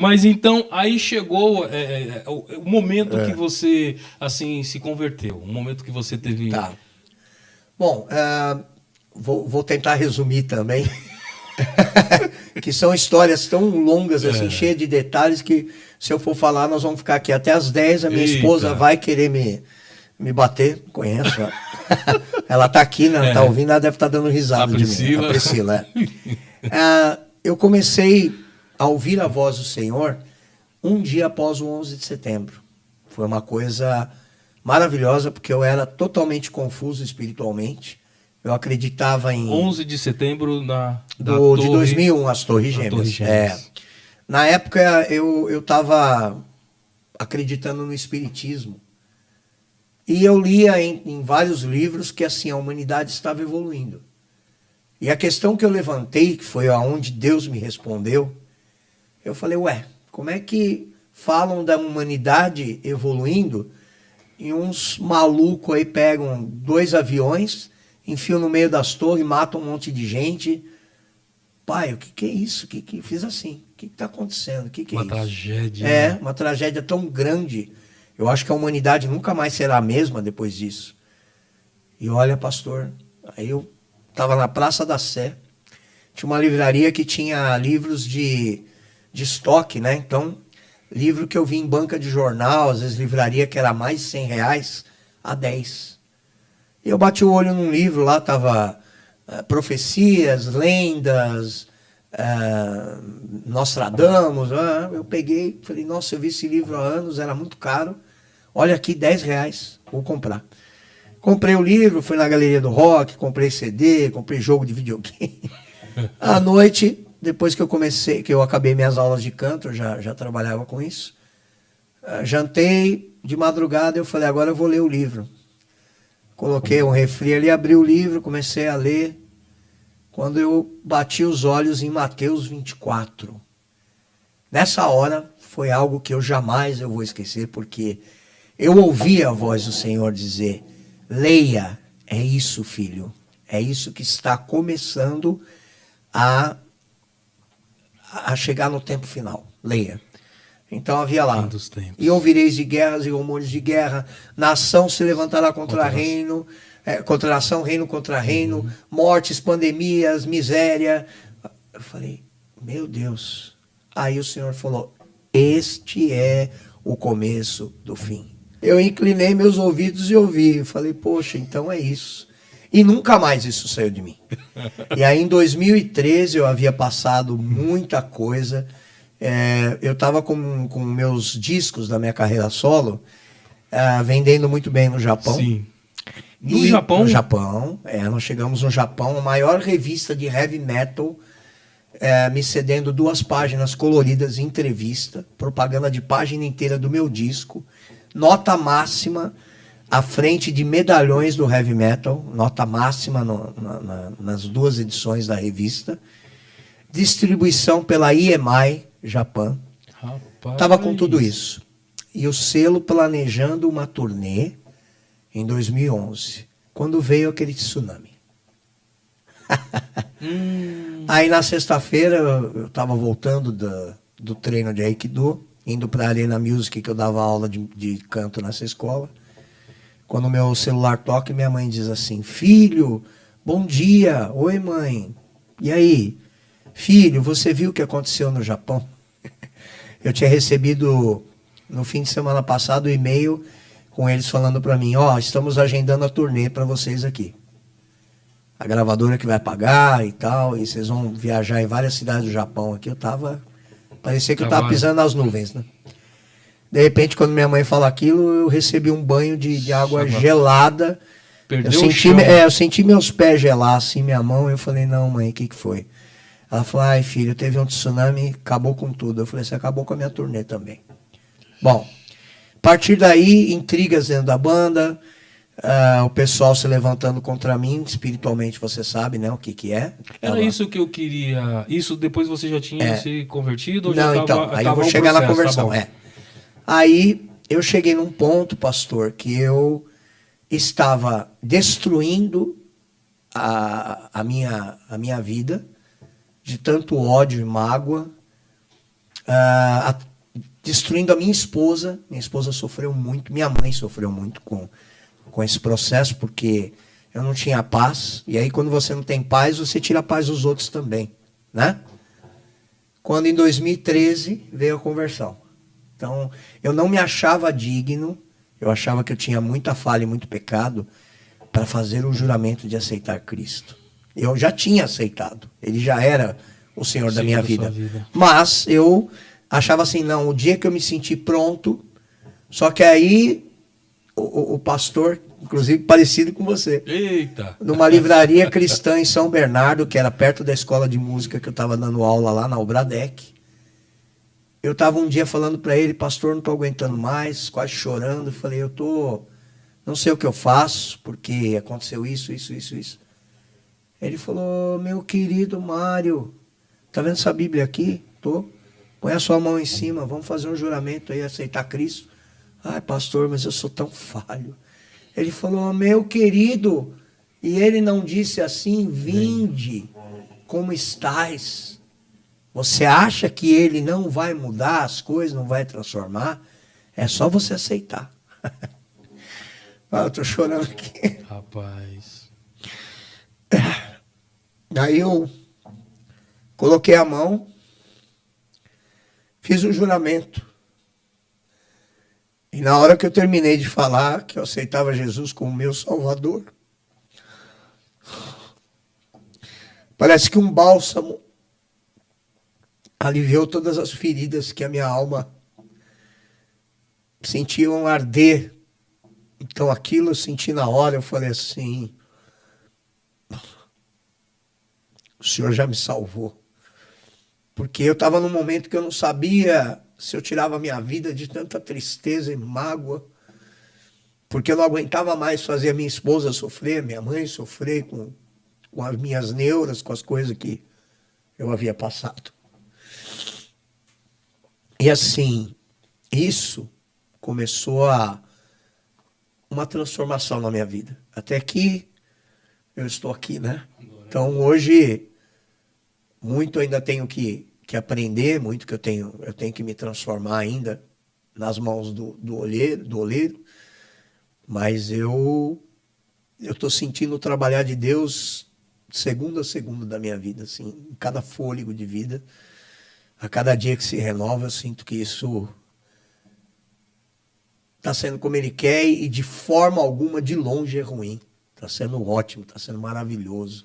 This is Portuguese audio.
Mas então, aí chegou o momento que você, assim, se converteu. O momento que você teve... Tá. Bom, vou tentar resumir também. Que são histórias tão longas, assim, cheias de detalhes, que se eu for falar, nós vamos ficar aqui até as 10. A minha esposa vai querer me bater. Conheço ela. Ela tá aqui, né? Tá ouvindo, ela deve estar dando risada de mim. A Priscila. Eu comecei a ouvir a voz do Senhor um dia após o 11 de setembro. Foi uma coisa maravilhosa, porque eu era totalmente confuso espiritualmente. Eu acreditava em... 11 de setembro de 2001, as Torres Gêmeas. Na época, eu estava acreditando no espiritismo. E eu lia em vários livros que assim, a humanidade estava evoluindo. E a questão que eu levantei, que foi aonde Deus me respondeu, eu falei, como é que falam da humanidade evoluindo e uns malucos aí pegam 2 aviões, enfiam no meio das torres, matam um monte de gente. Pai, o que é isso? Que fiz assim? O que está acontecendo? Que é isso? Uma tragédia. Uma tragédia tão grande. Eu acho que a humanidade nunca mais será a mesma depois disso. E olha, pastor, aí eu estava na Praça da Sé, tinha uma livraria que tinha livros de estoque, né? Então, livro que eu vi em banca de jornal, às vezes livraria que era mais de R$100 a 10. E eu bati o olho num livro, lá estava profecias, lendas, Nostradamus. Eu peguei, falei, nossa, eu vi esse livro há anos, era muito caro. Olha aqui, R$10, vou comprar. Comprei o livro, fui na Galeria do Rock, comprei CD, comprei jogo de videogame. À noite, depois que eu acabei minhas aulas de canto, eu já trabalhava com isso. Jantei, de madrugada eu falei, agora eu vou ler o livro. Coloquei um refri ali, abri o livro, comecei a ler. Quando eu bati os olhos em Mateus 24. Nessa hora, foi algo que eu jamais vou esquecer, porque eu ouvi a voz do Senhor dizer, leia, é isso, filho. É isso que está começando a chegar no tempo final. Leia. Então havia lá. E ouvireis de guerras e rumores de guerra. Nação se levantará contra reino. Contra nação, reino contra reino. Mortes, pandemias, miséria. Eu falei, meu Deus. Aí o Senhor falou, este é o começo do fim. Eu inclinei meus ouvidos e ouvi. Eu falei, poxa, então é isso. E nunca mais isso saiu de mim. E aí em 2013 eu havia passado muita coisa. Eu estava com meus discos da minha carreira solo vendendo muito bem no Japão. Sim. No Japão? No Japão. Nós chegamos no Japão, a maior revista de heavy metal, me cedendo 2 páginas coloridas, entrevista, propaganda de página inteira do meu disco, nota máxima à frente de medalhões do heavy metal, nota máxima nas 2 edições da revista, distribuição pela EMI Japão. Estava com tudo isso. E o selo planejando uma turnê em 2011, quando veio aquele tsunami. Aí na sexta-feira eu estava voltando do treino de Aikido, indo para a Arena Music, que eu dava aula de canto nessa escola. Quando o meu celular toca, minha mãe diz assim, filho, bom dia, oi mãe, e aí? Filho, você viu o que aconteceu no Japão? Eu tinha recebido no fim de semana passado um e-mail com eles falando para mim, estamos agendando a turnê para vocês aqui. A gravadora que vai pagar e tal, e vocês vão viajar em várias cidades do Japão aqui. Parecia que eu estava pisando nas nuvens, né? De repente, quando minha mãe fala aquilo, eu recebi um banho de água gelada. Eu senti meus pés gelar assim, minha mão, e eu falei, não mãe, o que foi? Ela falou, ai filho, teve um tsunami, acabou com tudo. Eu falei, você acabou com a minha turnê também. Bom, a partir daí, intrigas dentro da banda, o pessoal se levantando contra mim, espiritualmente você sabe, né, o que é. Era isso que eu queria. Isso depois você já tinha se convertido? Ou não, já então, aí eu vou chegar na conversão. Aí eu cheguei num ponto, pastor, que eu estava destruindo a minha vida, de tanto ódio e mágoa. ah, destruindo a minha esposa. Minha esposa sofreu muito, minha mãe sofreu muito com esse processo, porque eu não tinha paz. E aí, quando você não tem paz, você tira a paz dos outros também, né? Quando em 2013 veio a conversão. Então, eu não me achava digno, eu achava que eu tinha muita falha e muito pecado para fazer o juramento de aceitar Cristo. Eu já tinha aceitado, ele já era o Senhor da minha vida. Mas eu achava assim, não, o dia que eu me senti pronto, só que aí o pastor, inclusive parecido com você, eita, numa livraria cristã em São Bernardo, que era perto da escola de música que eu estava dando aula lá na Obradec, eu estava um dia falando para ele, pastor, não estou aguentando mais, quase chorando. Eu falei, não sei o que eu faço, porque aconteceu isso. Ele falou, meu querido Mário, tá vendo essa Bíblia aqui? Tô. Põe a sua mão em cima, vamos fazer um juramento aí, aceitar Cristo. Ai, pastor, mas eu sou tão falho. Ele falou, meu querido, e ele não disse assim, vinde como estais. Você acha que ele não vai mudar as coisas, não vai transformar? É só você aceitar. Eu tô chorando aqui. rapaz. Aí eu coloquei a mão, fiz o juramento. E na hora que eu terminei de falar que eu aceitava Jesus como meu Salvador, parece que um bálsamo aliviou todas as feridas que a minha alma sentiam arder. Então aquilo eu senti na hora, eu falei assim, o Senhor já me salvou. Porque eu estava num momento que eu não sabia se eu tirava a minha vida de tanta tristeza e mágoa, porque eu não aguentava mais fazer a minha esposa sofrer, minha mãe sofrer com as minhas neuras, com as coisas que eu havia passado. E assim, isso começou uma transformação na minha vida. Até que eu estou aqui, né? Então hoje, muito ainda tenho que aprender, muito que eu tenho que me transformar ainda nas mãos do oleiro, mas eu estou sentindo o trabalhar de Deus segundo a segundo da minha vida, assim, em cada fôlego de vida. A cada dia que se renova, eu sinto que isso está sendo como Ele quer e de forma alguma, de longe, é ruim. Está sendo ótimo, está sendo maravilhoso.